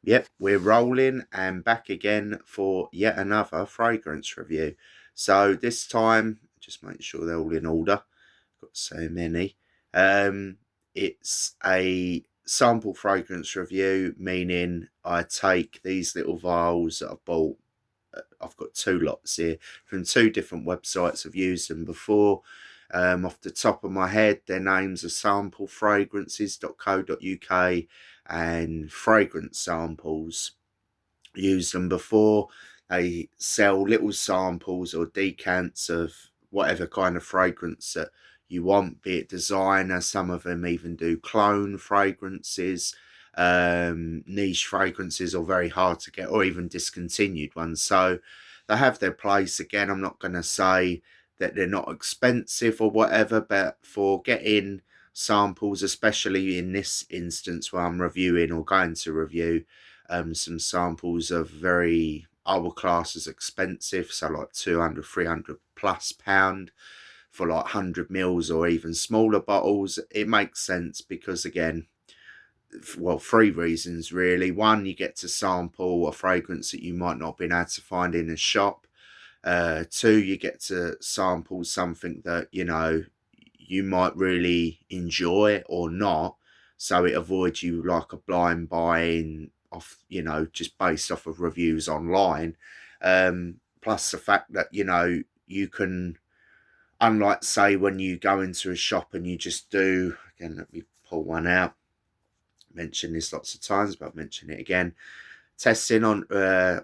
Yep, we're rolling and back again for yet another fragrance review. So this time, just make sure they're all in order. Got so many. It's a sample fragrance review, meaning I take these little vials that I've bought. I've got two lots here from two different websites. I've used them before. Off the top of my head, their names are samplefragrances.co.uk and Fragrance Samples. Used them before. They sell little samples or decants of whatever kind of fragrance that you want, be it designer. Some of them even do clone fragrances, niche fragrances, or very hard to get, or even discontinued ones. So they have their place. Again, I'm not going to say that they're not expensive or whatever, but for getting samples, especially in this instance where I'm reviewing or going to review some samples of very, I would class as expensive, so like 200, 300 plus pound for like 100 mils or even smaller bottles, it makes sense because, again, well, three reasons really. One, you get to sample a fragrance that you might not have been able to find in a shop. Two, you get to sample something that, you know, you might really enjoy or not. So it avoids you like a blind buying off, you know, just based off of reviews online. Plus the fact that, you know, you can, unlike say when you go into a shop and you just do, again, let me pull one out. Mentioned this lots of times, but I'll mention it again. Testing on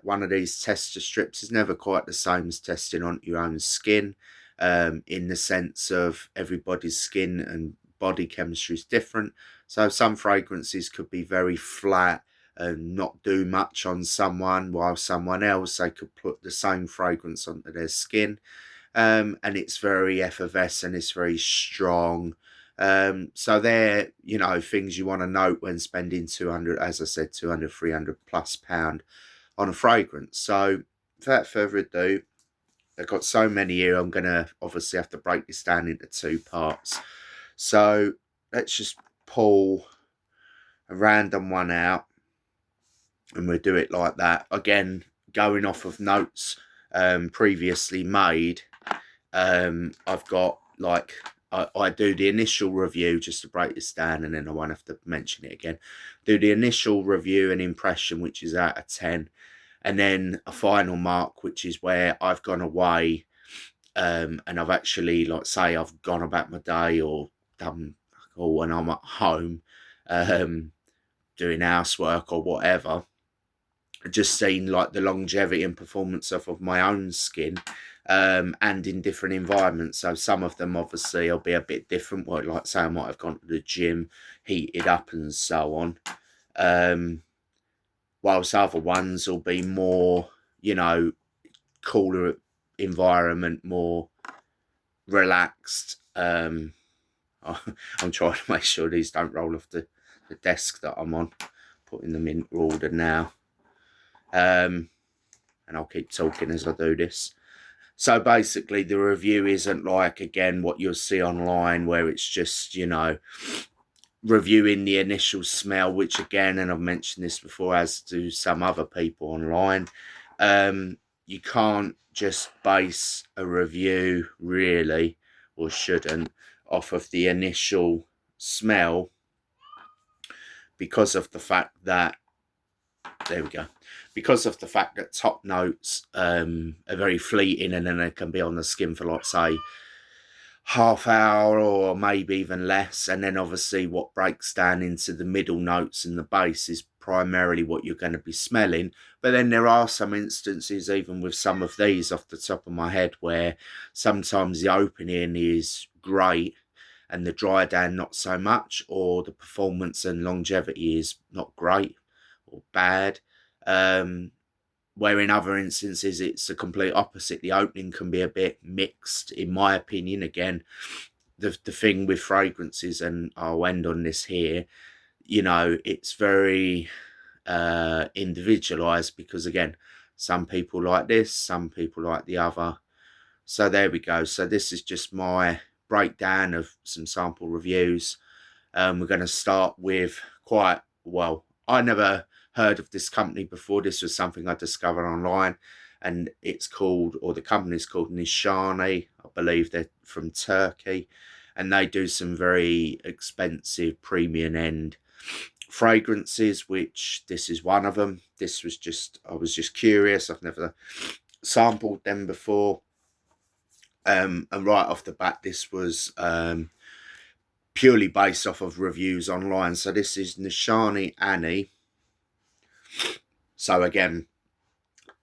one of these tester strips is never quite the same as testing on your own skin, in the sense of everybody's skin and body chemistry is different. So some fragrances could be very flat and not do much on someone, while someone else, they could put the same fragrance onto their skin, and it's very effervescent, it's very strong. So they're, you know, things you want to note when spending 200, as I said, 200, 300 plus pound on a fragrance. So without further ado, I've got so many here, I'm going to obviously have to break this down into two parts. So let's just pull a random one out and we'll do it like that. Again, going off of notes previously made, I've got like, I do the initial review just to break this down, and then I won't have to mention it again. Do the initial review and impression, which is out of 10, and then a final mark, which is where I've gone away, and I've actually, like, say I've gone about my day or done, or when I'm at home, doing housework or whatever, just seen like the longevity and performance of my own skin, and in different environments. So some of them obviously will be a bit different, well, like say I might have gone to the gym, heated up and so on, whilst other ones will be more, you know, cooler environment, more relaxed. I'm trying to make sure these don't roll off the desk that I'm on, putting them in order now. And I'll keep talking as I do this. So basically the review isn't like, again, what you'll see online where it's just, you know, reviewing the initial smell, which again, and I've mentioned this before, as do some other people online, you can't just base a review really, or shouldn't, off of the initial smell, because of the fact that, there we go, because of the fact that top notes are very fleeting, and then they can be on the skin for, like, say, half hour or maybe even less. And then obviously what breaks down into the middle notes and the base is primarily what you're going to be smelling. But then there are some instances, even with some of these off the top of my head, where sometimes the opening is great and the dry down not so much, or the performance and longevity is not great or bad. Where in other instances it's the complete opposite. The opening can be a bit mixed, in my opinion. Again, the thing with fragrances, and I'll end on this here, you know, it's very individualized, because again, some people like this, some people like the other. So there we go. So this is just my breakdown of some sample reviews. We're going to start with quite, well, I never heard of this company before. This was something I discovered online, and it's called, or the company's called Nishani. I believe they're from Turkey, and they do some very expensive premium end fragrances, which this is one of them. This was just, I was just curious. I've never sampled them before. And right off the bat, this was purely based off of reviews online. So this is Nishani Annie. So again,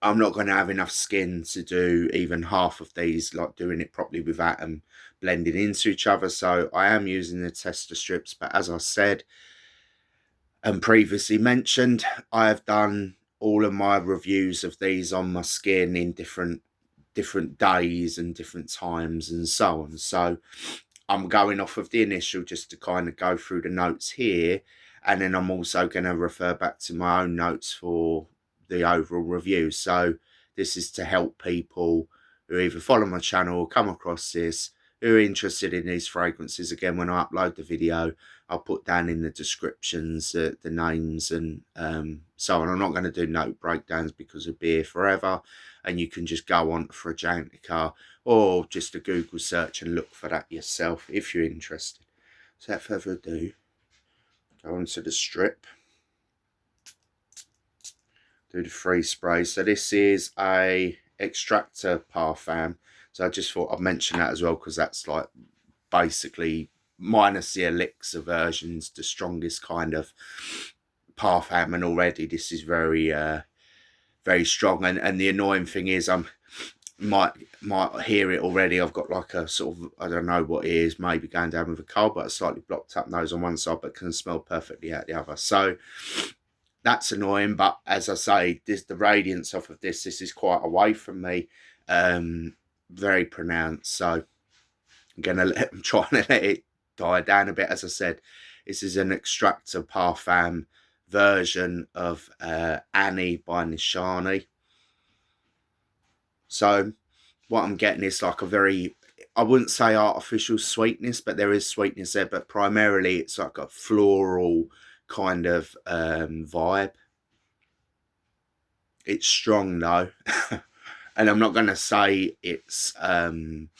I'm not going to have enough skin to do even half of these, like doing it properly without them blending into each other. So I am using the tester strips, but as I said and previously mentioned, I have done all of my reviews of these on my skin in different days and different times and so on. So I'm going off of the initial just to kind of go through the notes here, and then I'm also going to refer back to my own notes for the overall review. So this is to help people who either follow my channel or come across this, who are interested in these fragrances. Again, when I upload the video, I'll put down in the descriptions the names and so on. I'm not going to do note breakdowns because it'll be here forever, and you can just go on for a Fragrantica or just a Google search and look for that yourself if you're interested. So without further ado, go on to the strip. Do the 3 sprays. So this is a extractor parfum. So I just thought I'd mention that as well, because that's like basically, minus the elixir versions, the strongest kind of parfum, and already this is very very strong. And the annoying thing is, might hear it already. I've got like a sort of, I don't know what it is, maybe going down with a cold, but a slightly blocked up nose on one side, but can smell perfectly out the other. So that's annoying. But as I say, the radiance off of this is quite away from me, very pronounced. So I'm trying to let it die down a bit. As I said, this is an extractor parfum version of Annie by Nishani. So what I'm getting is like a very, I wouldn't say artificial sweetness, but there is sweetness there, but primarily it's like a floral kind of vibe. It's strong though. And I'm not going to say it's an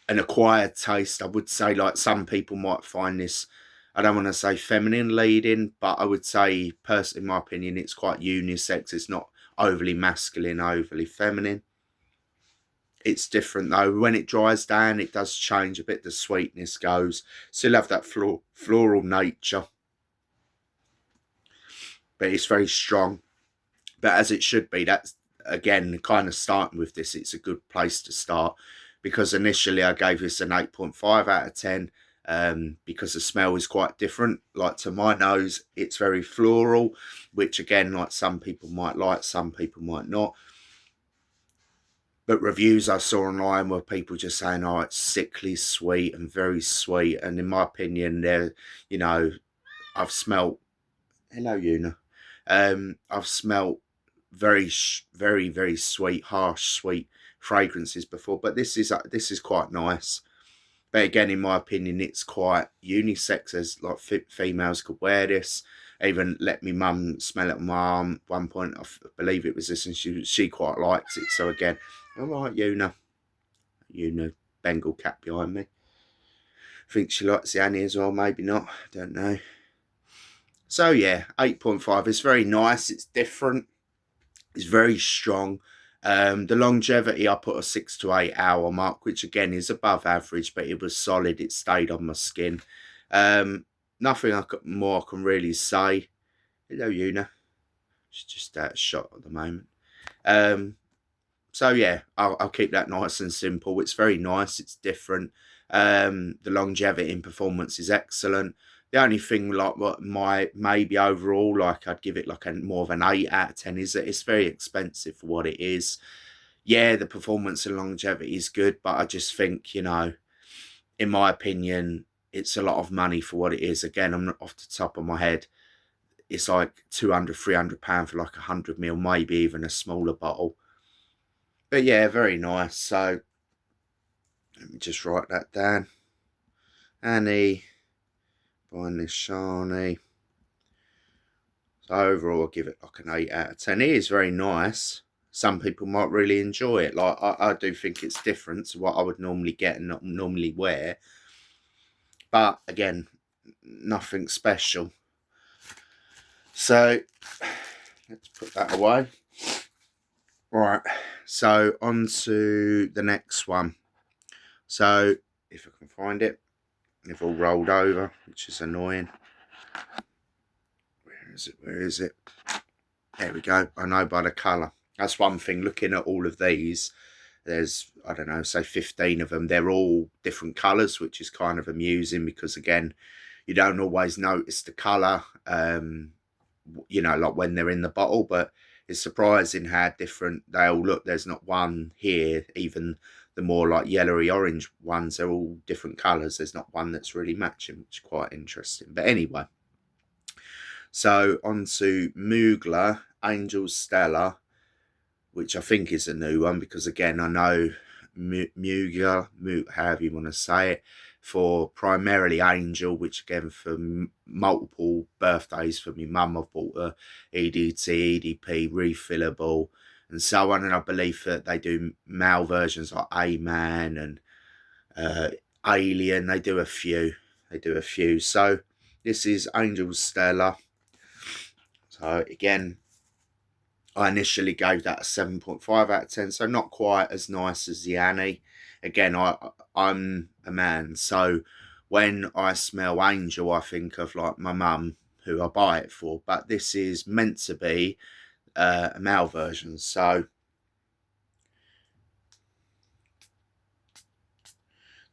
acquired taste. I would say, like, some people might find this, I don't want to say feminine leading, but I would say, personally, in my opinion, it's quite unisex. It's not overly masculine, overly feminine. It's different though. When it dries down, it does change a bit. The sweetness goes. Still have that floral nature, but it's very strong. But as it should be, that's, again, kind of starting with this, it's a good place to start, because initially I gave this an 8.5 out of 10, because the smell is quite different. Like, to my nose, it's very floral, which again, like, some people might like, some people might not. But reviews I saw online were people just saying, oh, it's sickly sweet and very sweet. And in my opinion, they're, you know, I've smelt, hello, Una. I've smelt very, very sweet, harsh, sweet fragrances before. But this is quite nice. But again, in my opinion, it's quite unisex, as like females could wear this. I even let me mum smell it on my arm at one point. I believe it was this, and she quite liked it. So again, all right, Una, Bengal cat behind me. I think she likes the Annie as well, maybe not, don't know. So yeah, 8.5 is very nice. It's different. It's very strong. The longevity, I put a 6 to 8 hour mark, which again is above average, but it was solid. It stayed on my skin. Nothing more I can really say. Hello, Una. She's just out of shot at the moment. So yeah, I'll keep that nice and simple. It's very nice. It's different. The longevity in performance is excellent. The only thing, like, what maybe overall, like, I'd give it like more of an 8 out of 10, is that it's very expensive for what it is. Yeah, the performance and longevity is good, but I just think, you know, in my opinion, it's a lot of money for what it is. Again, I'm not off the top of my head. It's like £200–300 for like 100ml, maybe even a smaller bottle. But yeah, very nice. So let me just write that down. Annie by Nishani. Overall, I'll give it like an 8 out of 10. It is very nice. Some people might really enjoy it. Like, I do think it's different to what I would normally get and not normally wear. But again, nothing special. So let's put that away. Right, so on to the next one. So if I can find it, they've all rolled over, which is annoying. Where is it? Where is it? There we go. I know by the colour. That's one thing. Looking at all of these, there's, I don't know, say 15 of them. They're all different colours, which is kind of amusing because, again, you don't always notice the colour, you know, like when they're in the bottle, but it's surprising how different they all look. There's not one here, even the more like yellowy orange ones, they're all different colours. There's not one that's really matching, which is quite interesting. But anyway, so on to Mugler Angel Stella, which I think is a new one because, again, I know Mugler, however you want to say it, for primarily Angel, which again for multiple birthdays for me mum, I've bought a EDT, EDP, refillable and so on, and I believe that they do male versions like A-Man and Alien. They do a few, so this is Angel Stella. So again, I initially gave that a 7.5 out of 10, so not quite as nice as the Annie. Again, I'm a man, so when I smell Angel, I think of like my mum, who I buy it for. But this is meant to be a male version, so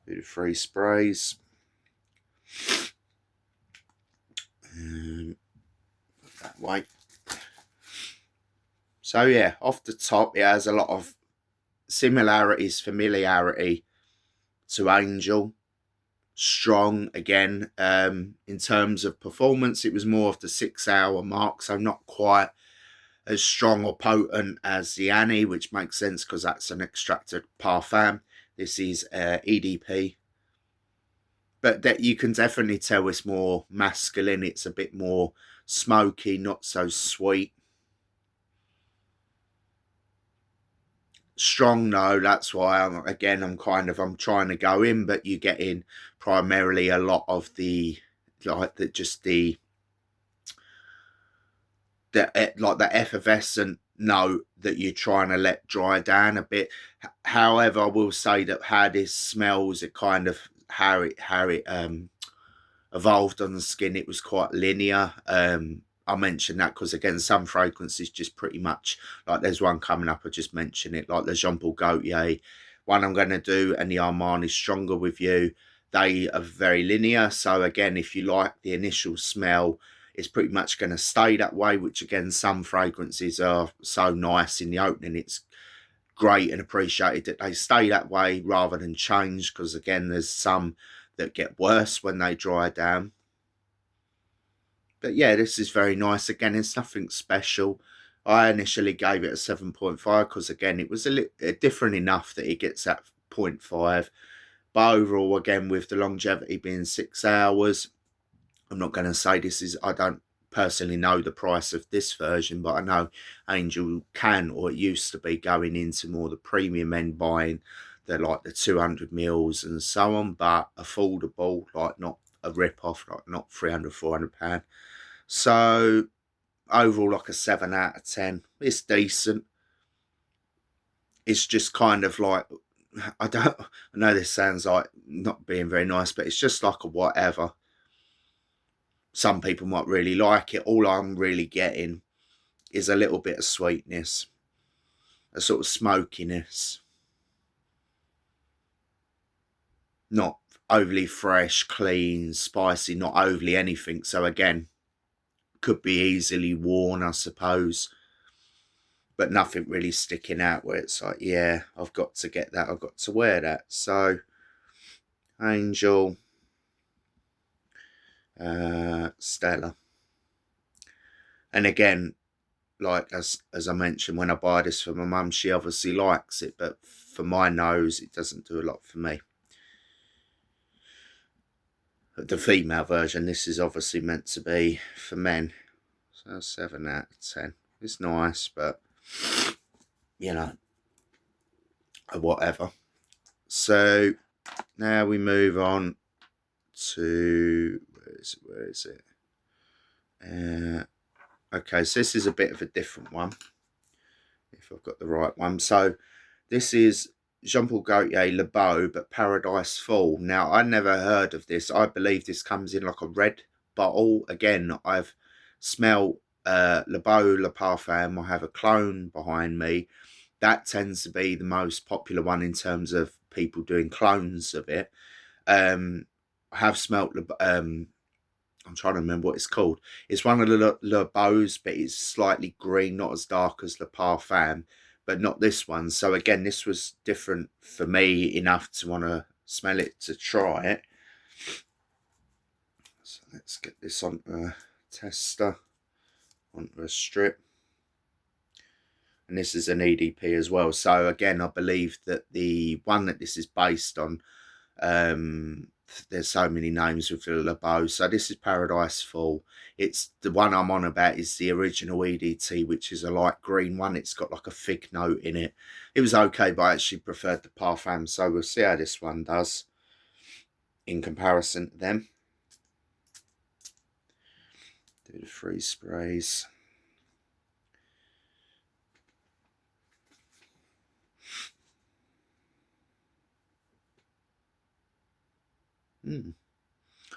do the 3 sprays. Put that way. So yeah, off the top, it has a lot of similarities, familiarity to Angel. Strong again. In terms of performance, it was more of the 6-hour mark, so not quite as strong or potent as the Annie, which makes sense because that's an extracted parfum. This is EDP, but that you can definitely tell it's more masculine. It's a bit more smoky, not so sweet. Strong, no, that's why I'm trying to go in, but you get in primarily a lot of the like the effervescent note that you're trying to let dry down a bit. However, I will say that how this smells, it kind of how it evolved on the skin, it was quite linear. I mentioned that because, again, some fragrances just pretty much, like there's one coming up, I just mentioned it, like the Jean Paul Gaultier one I'm going to do, and the Armani Stronger With You. They are very linear. So again, if you like the initial smell, it's pretty much going to stay that way, which, again, some fragrances are so nice in the opening. It's great and appreciated that they stay that way rather than change, because, again, there's some that get worse when they dry down. But yeah, this is very nice. Again, it's nothing special. I initially gave it a 7.5 because, again, it was a little different enough that it gets that 0.5. But overall, again, with the longevity being 6 hours, I'm not going to say this is, I don't personally know the price of this version, but I know Angel can, or it used to be, going into more the premium end, buying the 200 mils and so on, but affordable, like not a rip-off, like not 300, 400 pound. So overall, like a 7 out of 10. It's decent. It's just kind of like, I know this sounds like not being very nice, but it's just like a whatever. Some people might really like it. All I'm really getting is a little bit of sweetness, a sort of smokiness. Not overly fresh, clean, spicy, not overly anything. So again, could be easily worn, I suppose, but nothing really sticking out where it's like, yeah, I've got to get that, I've got to wear that. So Angel Stella. And again, like as I mentioned, when I buy this for my mum, she obviously likes it, but for my nose, it doesn't do a lot for me. The female version, this is obviously meant to be for men. So 7 out of 10. It's nice, but you know, whatever. So now we move on to where is it? Okay, so this is a bit of a different one, if I've got the right one. So this is Jean Paul Gaultier Le Beau, but Paradise Fall. Now, I never heard of this. I believe this comes in like a red bottle. Again, I've smelled Le Beau Le Parfum. I have a clone behind me. That tends to be the most popular one in terms of people doing clones of it. I have smelt I'm trying to remember what it's called. It's one of the Le Beaux, but it's slightly green, not as dark as Le Parfum, but not this one. So again, this was different for me enough to want to smell it, to try it. So let's get this onto a tester, onto a strip. And this is an EDP as well. So again, I believe that the one that this is based on, there's so many names with the Le Beau. So this is Paradise Fall. It's the one I'm on about is the original EDT, which is a light green one. It's got like a fig note in it. It was okay, but I actually preferred the Parfum. So we'll see how this one does in comparison to them. Do the 3 sprays.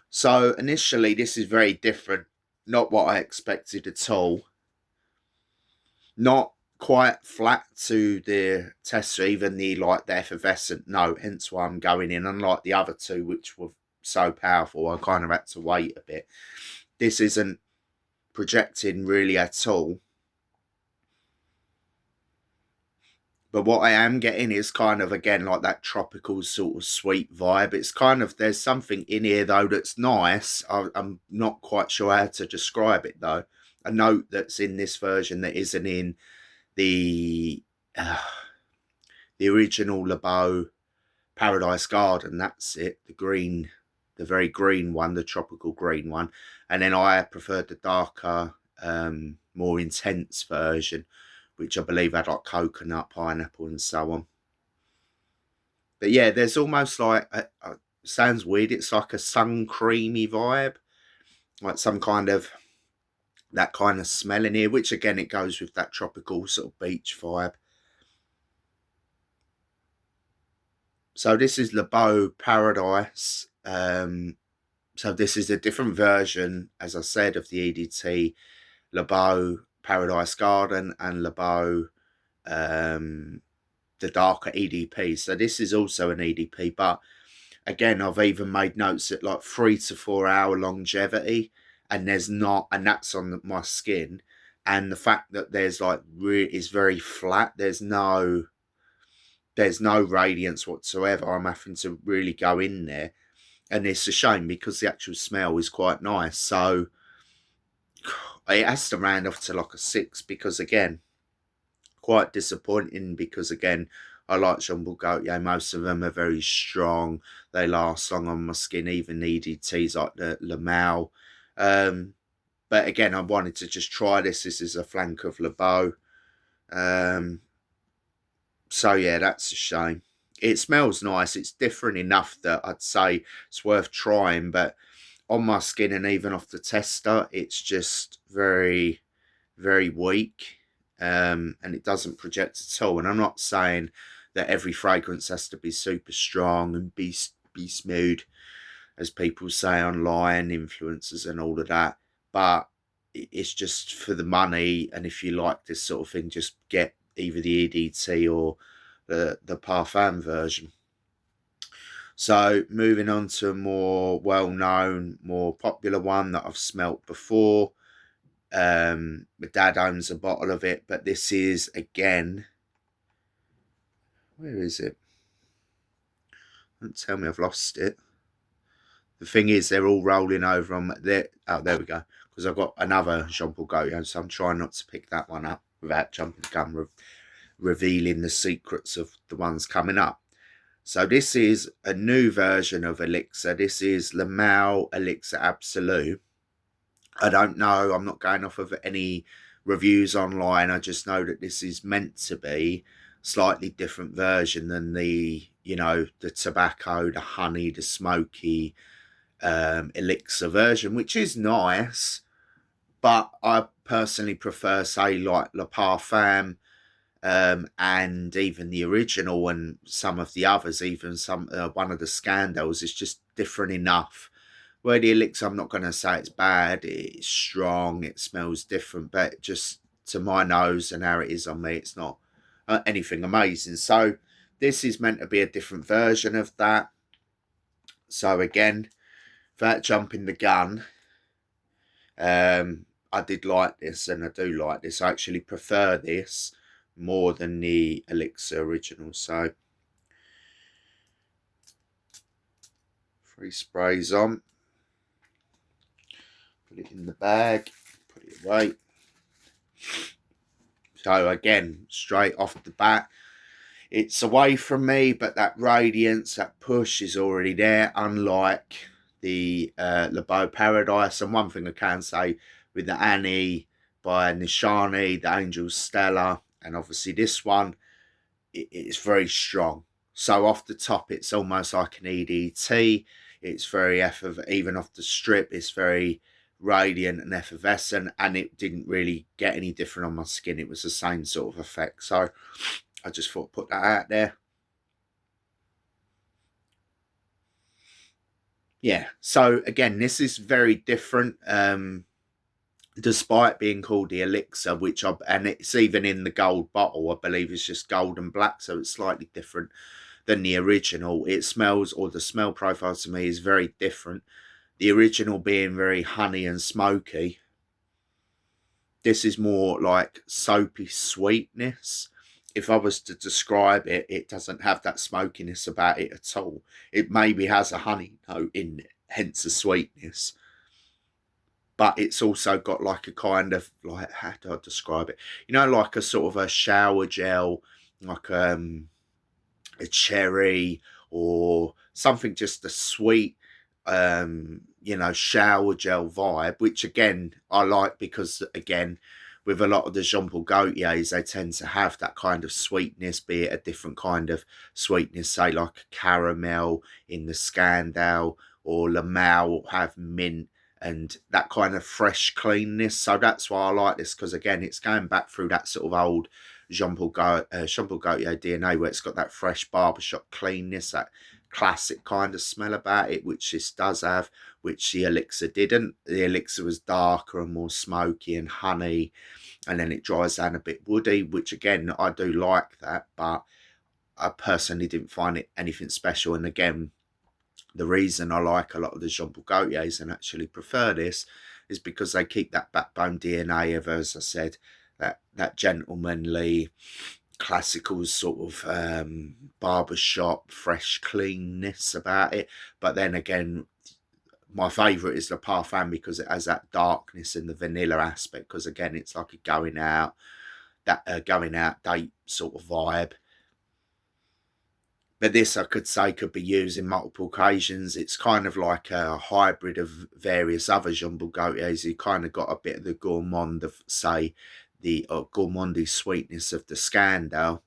So initially this is very different, not what I expected at all. Not quite flat to the tester, even the effervescent note, hence why I'm going in, unlike the other two which were so powerful I kind of had to wait a bit. This isn't projecting really at all. But what I am getting is kind of, again, like that tropical sort of sweet vibe. It's kind of, there's something in here, though, that's nice. I'm not quite sure how to describe it, though. A note that's in this version that isn't in the original Le Beau Paradise Garden. That's it. The green, the very green one, the tropical green one. And then I preferred the darker, more intense version, which I believe had like coconut, pineapple, and so on. But yeah, there's almost like, sounds weird, it's like a sun creamy vibe, like some kind of, that kind of smell in here, which again, it goes with that tropical sort of beach vibe. So this is Le Beau Paradise. So this is a different version, as I said, of the EDT, Le Beau Paradise Garden and Le Beau the darker EDP. So this is also an EDP, but again, I've even made notes at like 3 to 4 hour longevity, and there's not, and that's on my skin. And the fact that there's like is very flat. There's no radiance whatsoever. I'm having to really go in there, and it's a shame because the actual smell is quite nice. So it has to round off to like a 6, because again, quite disappointing, because again, I like Jean Paul Gaultier. Most of them are very strong. They last long on my skin, even EDTs like the Le Mal. But again, I wanted to just try this. This is a flank of Le Beau. So yeah, that's a shame. It smells nice. It's different enough that I'd say it's worth trying, but on my skin and even off the tester, it's just very, very weak. And it doesn't project at all. And I'm not saying that every fragrance has to be super strong and be smooth, as people say online, influencers and all of that. But it's just for the money. And if you like this sort of thing, just get either the EDT or the Parfum version. So moving on to a more well-known, more popular one that I've smelt before. My dad owns a bottle of it, but this is, again, where is it? Don't tell me I've lost it. The thing is, they're all rolling over on there. Oh, there we go. Because I've got another Jean Paul Gaultier, so I'm trying not to pick that one up without jumping the gun, revealing the secrets of the ones coming up. So this is a new version of Elixir. This is Le Mal Elixir Absolu. I don't know. I'm not going off of any reviews online. I just know that this is meant to be slightly different version than the tobacco, the honey, the smoky elixir version, which is nice. But I personally prefer, say, like Le Parfum, and even the original and some of the others, even some one of the scandals is just different enough. Where the elixir, I'm not going to say it's bad. It's strong. It smells different, but just to my nose and how it is on me, it's not anything amazing. So this is meant to be a different version of that. So again, without jumping the gun, I did like this, and I do like this. I actually prefer this more than the elixir original. So 3 sprays on, put it in the bag, put it away. So again, straight off the bat, it's away from me, but that radiance, that push is already there, unlike the Le Beau Paradise. And one thing I can say with the Annie by Nishani, the Angel Stella, and obviously this one, it's very strong. So off the top, it's almost like an EDT. It's very even off the strip, it's very radiant and effervescent, and it didn't really get any different on my skin. It was the same sort of effect. So I just thought put that out there. Yeah, so again, this is very different. Despite being called the elixir, and it's even in the gold bottle, I believe it's just gold and black, so it's slightly different than the original. It smells, or the smell profile to me is very different. The original being very honey and smoky. This is more like soapy sweetness. If I was to describe it, it doesn't have that smokiness about it at all. It maybe has a honey note in it, hence the sweetness. But it's also got like a kind of, like, how do I describe it? Like a sort of a shower gel, like a cherry or something, just a sweet, shower gel vibe, which again, I like because, again, with a lot of the Jean Paul Gaultiers, they tend to have that kind of sweetness, be it a different kind of sweetness, say like caramel in the Scandal, or Le Mal have mint, and that kind of fresh cleanness. So that's why I like this, because again, it's going back through that sort of old Jean Paul Gaultier DNA, where it's got that fresh barbershop cleanness, that classic kind of smell about it, which this does have, which the elixir didn't. The elixir was darker and more smoky and honey, and then it dries down a bit woody, which again, I do like that, but I personally didn't find it anything special. And again, the reason I like a lot of the Jean Paul Gaultiers and actually prefer this is because they keep that backbone DNA of, as I said, that gentlemanly, classical sort of barbershop, fresh cleanness about it. But then again, my favourite is the Parfum, because it has that darkness and the vanilla aspect, because again, it's like a going out date sort of vibe. But this, I could say, could be used in multiple occasions. It's kind of like a hybrid of various other Jean Paul Gaultiers. You kind of got a bit of the gourmand of, say, the gourmandy sweetness of the Scandal.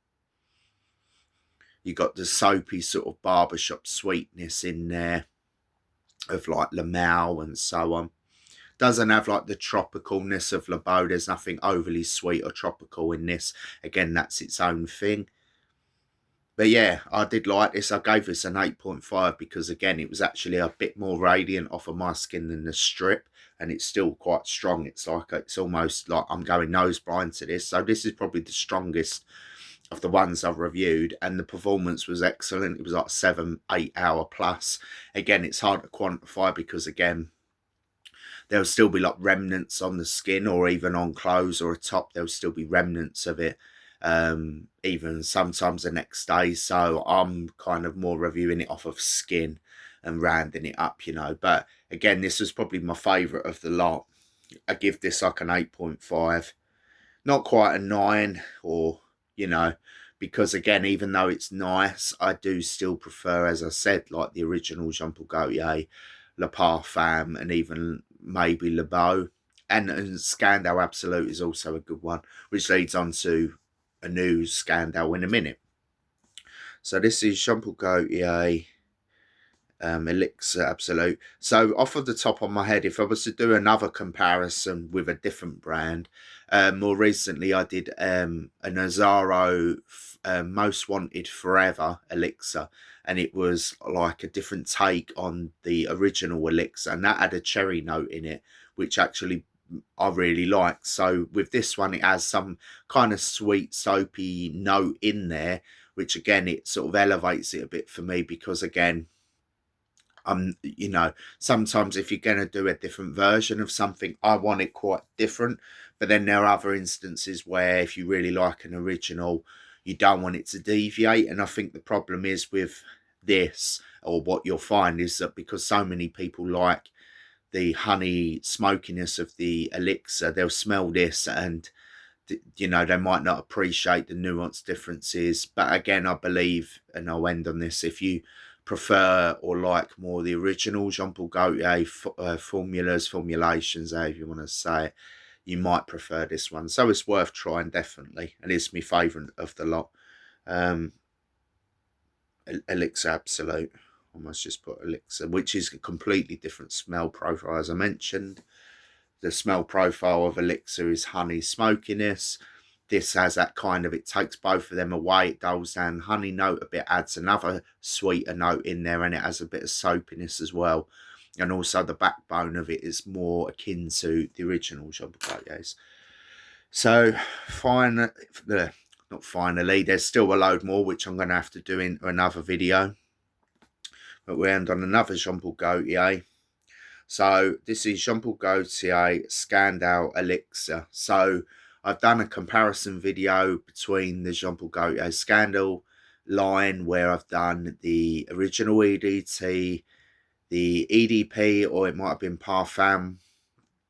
You got the soapy sort of barbershop sweetness in there of like Le Mal and so on. Doesn't have like the tropicalness of Le Beau. There's nothing overly sweet or tropical in this. Again, that's its own thing. But yeah, I did like this. I gave this an 8.5 because, again, it was actually a bit more radiant off of my skin than the strip, and it's still quite strong. It's almost like I'm going nose blind to this. So this is probably the strongest of the ones I've reviewed, and the performance was excellent. It was like 7-8 hour plus. Again, it's hard to quantify because, again, there'll still be like remnants on the skin, or even on clothes or a top, there'll still be remnants of it. Even sometimes the next day. So I'm kind of more reviewing it off of skin and rounding it up, But again, this was probably my favourite of the lot. I give this like an 8.5. Not quite a 9, or, because again, even though it's nice, I do still prefer, as I said, like the original Jean Paul Gaultier, Le Parfum, and even maybe Le Beau. and Scandal Absolute is also a good one, which leads on to a new Scandal in a minute. So this is Jean Paul Gaultier Elixir Absolute. So off of the top of my head, if I was to do another comparison with a different brand, more recently I did an Azaro Most Wanted Forever Elixir, and it was like a different take on the original Elixir, and that had a cherry note in it, which actually I really like. So with this one, it has some kind of sweet soapy note in there, which again, it sort of elevates it a bit for me, because again, you know, sometimes if you're going to do a different version of something, I want it quite different. But then there are other instances where if you really like an original, you don't want it to deviate. And I think the problem is with this, or what you'll find is that because so many people like the honey smokiness of the Elixir, they'll smell this and, you know, they might not appreciate the nuanced differences. But again, I believe, and I'll end on this, if you prefer or like more the original Jean Paul Gaultier formulations, however you want to say it, you might prefer this one. So it's worth trying, definitely, and it's my favourite of the lot. Elixir Absolute. I must just put Elixir, which is a completely different smell profile, as I mentioned. The smell profile of Elixir is honey smokiness. This has that kind of, it takes both of them away. It dulls down the honey note a bit, adds another sweeter note in there, and it has a bit of soapiness as well. And also the backbone of it is more akin to the original Jean Paul Gaultier's. So not finally, there's still a load more, which I'm going to have to do in another video. But we end on another Jean Paul Gaultier. So this is Jean Paul Gaultier Scandal Elixir. So I've done a comparison video between the Jean Paul Gaultier Scandal line, where I've done the original EDT, the EDP, or it might have been Parfum,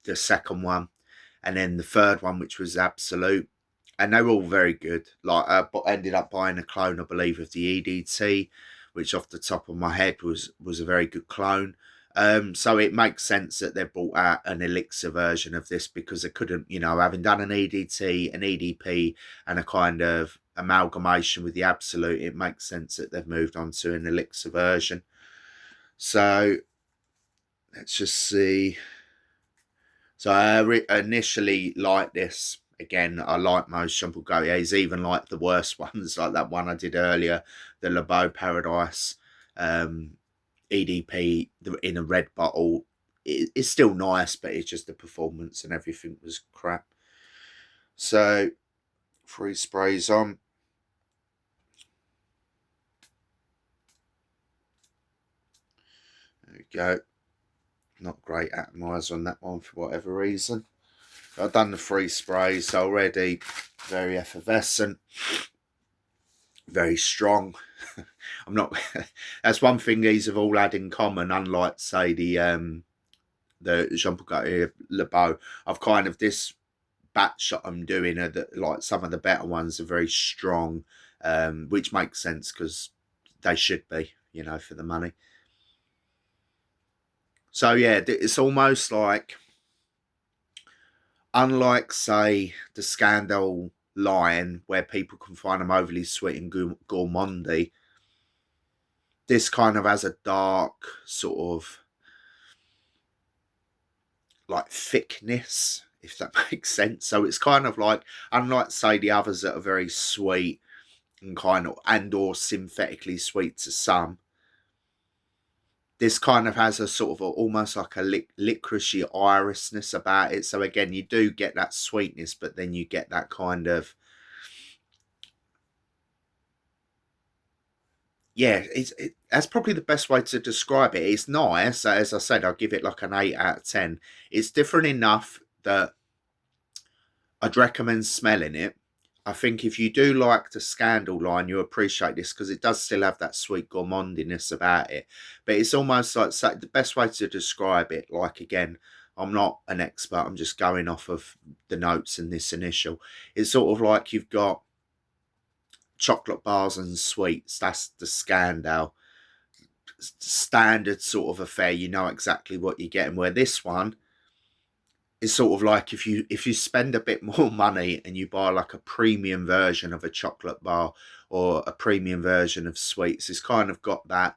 the second one, and then the third one, which was Absolute. And they were all very good. Like, I ended up buying a clone, I believe, of the EDT, which off the top of my head was a very good clone. So it makes sense that they brought out an Elixir version of this, because they couldn't, you know, having done an EDT, an EDP, and a kind of amalgamation with the Absolute, it makes sense that they've moved on to an Elixir version. So let's just see. So I initially liked this. Again, I like most Jean Paul Gaultiers, even like the worst ones, like that one I did earlier, the Le Beau Paradise EDP in a red bottle. It's still nice, but it's just the performance and everything was crap. So 3 sprays on. There we go. Not great atomizer on that one for whatever reason. I've done the 3 sprays already. Very effervescent, very strong. I'm not. That's one thing these have all had in common. Unlike, say, the Jean Paul Gaultier Le Beau, I've kind of, this batch that I'm doing are that, like, some of the better ones are very strong, which makes sense because they should be, you know, for the money. So yeah, it's almost like, unlike, say, the Scandal line where people can find them overly sweet and gourmandy, this kind of has a dark sort of like thickness, if that makes sense. So it's kind of like, unlike, say, the others that are very sweet and kind of, and or synthetically sweet to some, this kind of has a sort of almost like a licoricey irisness about it. So again, you do get that sweetness, but then you get that kind of, yeah, that's probably the best way to describe it. It's nice. As I said, I'll give it like an 8 out of 10. It's different enough that I'd recommend smelling it. I think if you do like the Scandal line, you'll appreciate this, because it does still have that sweet gourmandiness about it. But it's almost like, the best way to describe it, like, again, I'm not an expert, I'm just going off of the notes in this initial. It's sort of like you've got chocolate bars and sweets. That's the Scandal. Standard sort of affair. You know exactly what you're getting. Where this one, it's sort of like if you spend a bit more money and you buy like a premium version of a chocolate bar or a premium version of sweets, it's kind of got that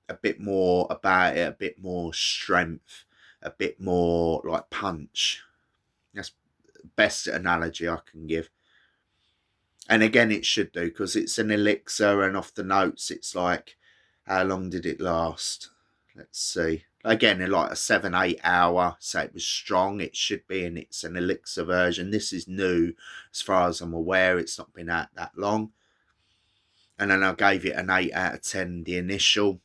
a bit more about it, a bit more strength, a bit more like punch. That's the best analogy I can give. And again, it should do because it's an elixir, and off the notes, it's like, how long did it last? Let's see. Again, in like a 7-8 hour, so it was strong. It should be, and it's an elixir version. This is new, as far as I'm aware. It's not been out that long. And then I gave it an 8 out of 10, the initial.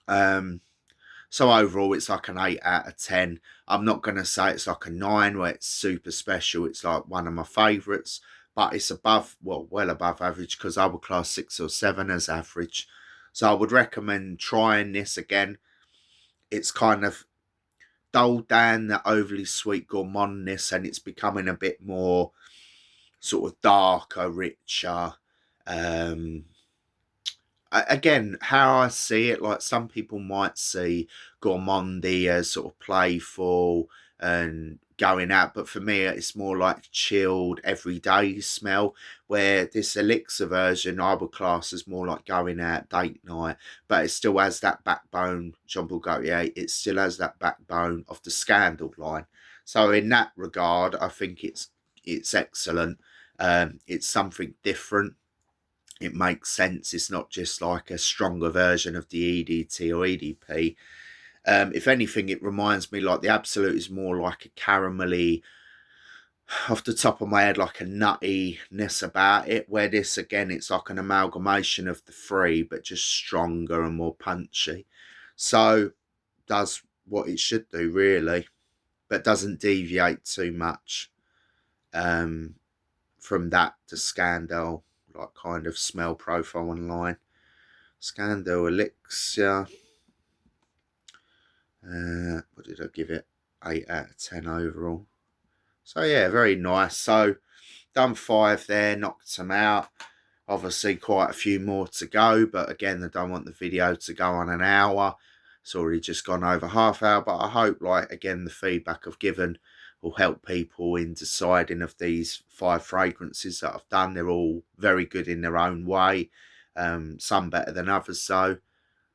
So overall, it's like an 8 out of 10. I'm not going to say it's like a 9 where it's super special. It's like one of my favourites, but it's above, well above average, because I would class 6 or 7 as average. So I would recommend trying this again. It's kind of dulled down the overly sweet gourmandness, and it's becoming a bit more sort of darker, richer. Again, how I see it, like some people might see gourmandy as sort of playful and going out, but for me, it's more like chilled, everyday smell. Where this elixir version, I would class as more like going out, date night, but it still has that backbone, Jean Paul Gaultier. It still has that backbone of the Scandal line. So in that regard, I think it's excellent. It's something different. It makes sense. It's not just like a stronger version of the EDT or EDP. If anything, it reminds me, like the Absolute is more like a caramelly, off the top of my head, like a nuttiness about it, where this, again, it's like an amalgamation of the three, but just stronger and more punchy. So does what it should do, really, but doesn't deviate too much from that to Scandal, like kind of smell profile online. Scandal Elixir. What did I give it? 8 out of 10 overall. So yeah, very nice. So done 5 there, knocked them out. Obviously quite a few more to go, but again, I don't want the video to go on an hour. It's already just gone over half hour, but I hope, like, again, the feedback I've given will help people in deciding of these 5 fragrances that I've done. They're all very good in their own way, some better than others.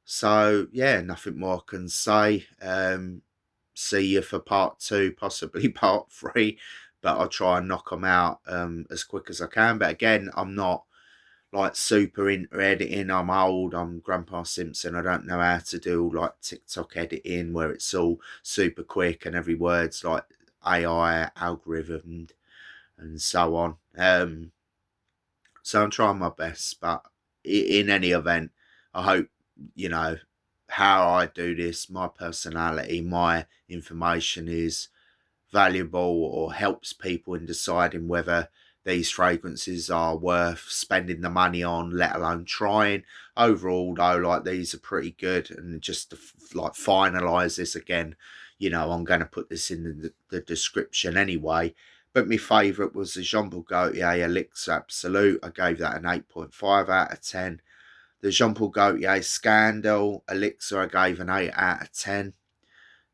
So yeah, nothing more I can say. See you for part 2, possibly part 3, but I'll try and knock them out as quick as I can. But again, I'm not like super into editing. I'm old. I'm Grandpa Simpson. I don't know how to do like TikTok editing where it's all super quick and every word's like AI algorithm and so on. So I'm trying my best, but in any event, I hope, you know, how I do this, my personality, my information is valuable or helps people in deciding whether these fragrances are worth spending the money on, let alone trying. Overall, though, like, these are pretty good. And just to like finalize this again, you know, I'm going to put this in the description anyway. But my favourite was the Jean Paul Gaultier Elixir Absolute. I gave that an 8.5 out of 10. The Jean Paul Gaultier Scandal Elixir, I gave an 8 out of 10.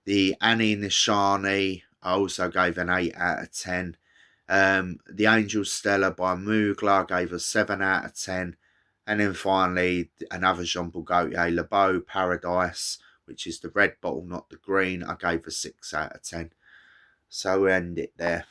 The Annie Nishani, I also gave an 8 out of 10. The Angel Stella by Mugler, I gave a 7 out of 10. And then finally, another Jean Paul Gaultier Le Beau Paradise, which is the red bottle, not the green, I gave a 6 out of 10. So we end it there.